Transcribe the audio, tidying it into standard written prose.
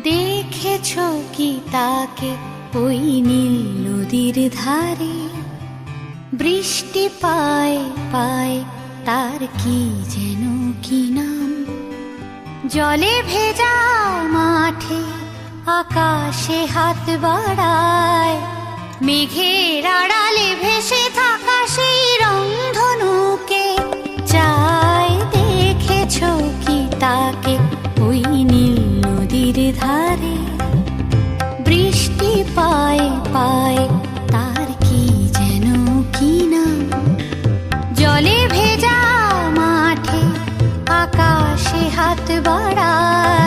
দেখেছো কি তাকে ওই নীল নদীর ধারে? বৃষ্টি পায় পায় তার কি যেন কি নাম। জলে ভেজা মাঠে আকাশে হাত বাড়ায়, মেঘের আড়ালে ভেসে থাকা সেই রংধনুকে চায়। দেখেছো কি তাকে ওই নীল নদীর ধারে? বৃষ্টি পায় পায় তার কি যেন কি নাম। জলে ভেজা মাঠে আকাশে হাত বাড়ায়,